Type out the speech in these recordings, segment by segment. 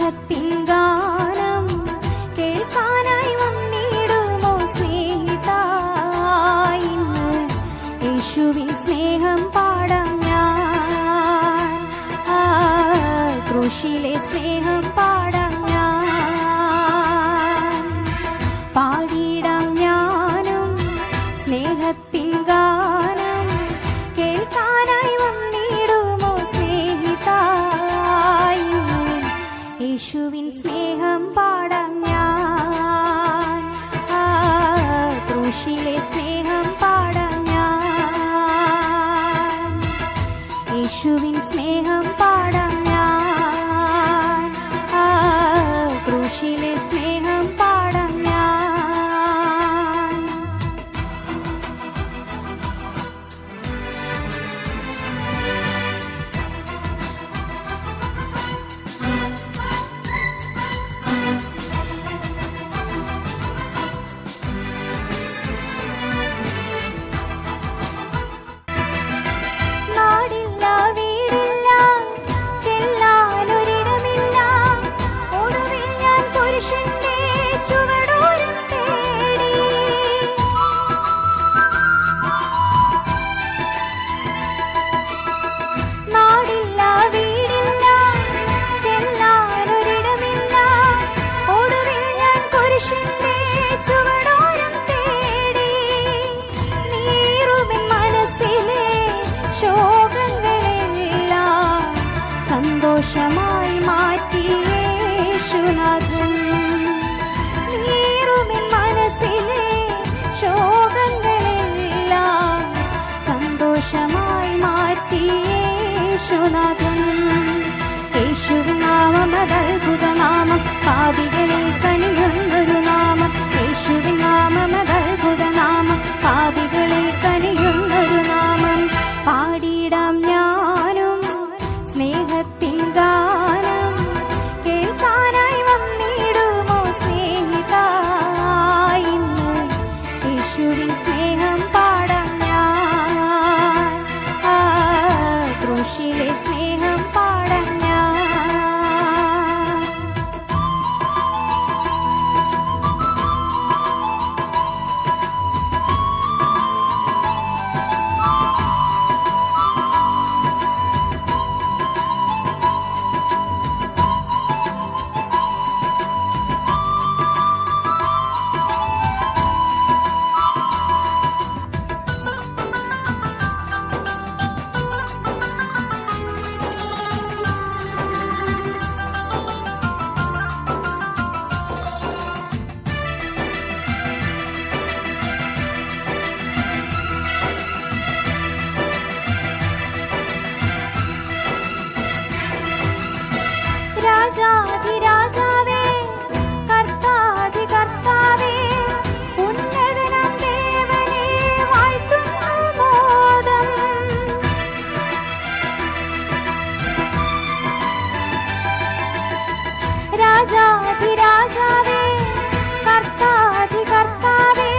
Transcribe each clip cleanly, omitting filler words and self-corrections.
സ്നേഹത്തിൻ ഗാനം കേൾക്കാനായി വന്നിടുമോ സ്നേഹിതാ? ഇന്ന് യേശുവിൻ സ്നേഹം പാടാം ഞാൻ, ക്രൂശിലെ സ്നേഹം പാടാം ഞാൻ. പാടിടാം ഞാനും സ്നേഹത്തിൻ ഗാനം കേൾക്കാനായി വന്നിടുമോ സ്നേഹിതാ? ഇന്ന് യേശുവിൻ സ്നേഹം പാടാം ഞാൻ, ക്രൂശിലെ സ്നേഹം പാടാം ഞാൻ. യേശുവിൻ സ്നേഹം പാടാം ഞാൻ, ക്രൂശിലെ സ്നേഹം പാടാം ഞാൻ. നാടില്ല വീടില്ല ചെല്ലാനൊരിടമില്ല, ഒടുവിൽ ഞാൻ പുരുഷന്റെ ചുവടോരം തേടി. നാടില്ല വീടില്ല ചെല്ലാനൊരിടമില്ല, ഒടുവിൽ ഞാൻ പുരുഷന്റെ ചുവടോരം തേടി. നീറുമെൻ മനസ്സിലെ ശോകങ്ങളെല്ലാം സന്തോഷമായി മാറ്റി യേശുനാഥൻ. നീറുമെൻ മനസ്സിലെ ശോകങ്ങളെല്ലാം സന്തോഷമായി മാറ്റി യേശുനാഥൻ. യേശുവിൻ നാമം അതത്ഭുത നാമം, പാപികളിൽ കനിയുന്നൊരു നാമം. യേശുവിൻ നാമം അതത്ഭുത നാമം, പാപികളിൽ കനിയുന്നൊരു നാമം. പാടിടാം ഞാനും സ്നേഹത്തിൻ ഗാനം കേൾക്കാനായി വന്നിടുമോ സ്നേഹിതാ? ഇന്ന് യേശുവിൻ സ്നേഹം പാടാം ഞാൻ, ക്രൂശിലെ സ്നേഹം പാടാം ഞാൻ. രാജാധിരാജാവേ കർത്താധി കർത്താവേ, ഉന്നതനാം ദേവനേ വാഴ്ത്തുന്നു മോദം. രാജാധിരാജാവേ കർത്താധി കർത്താവേ,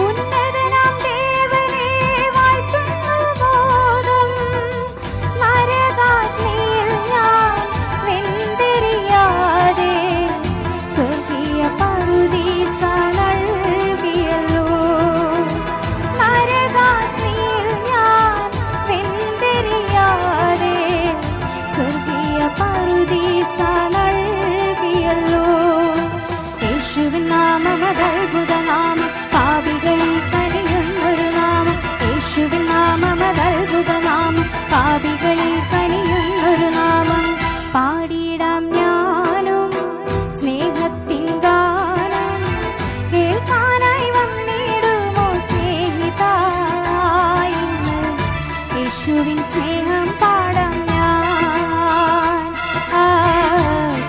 ഉന്നതനാം ദേവനേ വാഴ്ത്തുന്നു മോദം. നരകാഗ്നിയിൽ ഞാൻ വെന്തെരിയാതെ സ്വർഗീയ പറുദീസ നൽകിയല്ലോ. നരകാഗ്നിയിൽ ഞാൻ വെന്തെരിയാതെ സ്വർഗീയ പറുദീസ നൽകിയല്ലോ. യേശുവിൻ നാമം അതത്ഭുത നാമം, പാപികളിൽ കനിയുന്നൊരു നാമം. യേശുവിൻ നാമം അതത്ഭുത നാമം, പാപികളിൽ കനിയുന്നൊരു നാമം. പാടിടാം ഞാനും സ്നേഹത്തിൻ ഗാനം കേൾക്കാനായി വന്നിടുമോ സ്നേഹിതാ? ഇന്ന് യേശുവിൻ സ്നേഹം പാടാം ഞാൻ,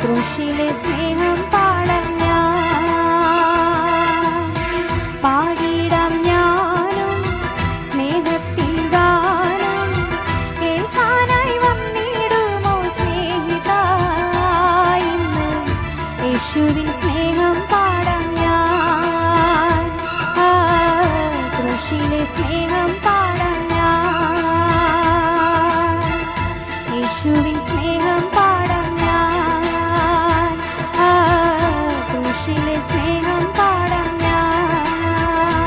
ക്രൂശിലെ സ്നേഹം പാടാം ഞാൻ. പാടിടാം ഞാനും സ്നേഹത്തിൻ ഗാനം കേൾക്കാനായി വന്നിടുമോ സ്നേഹിതാ? ഇന്ന് യേശുവിൻ സ്നേഹം പാടാം ഞാൻ, ക്രൂശിലെ സ്നേഹം പാടാം ഞാൻ. യേശുവിൻ സ്നേഹം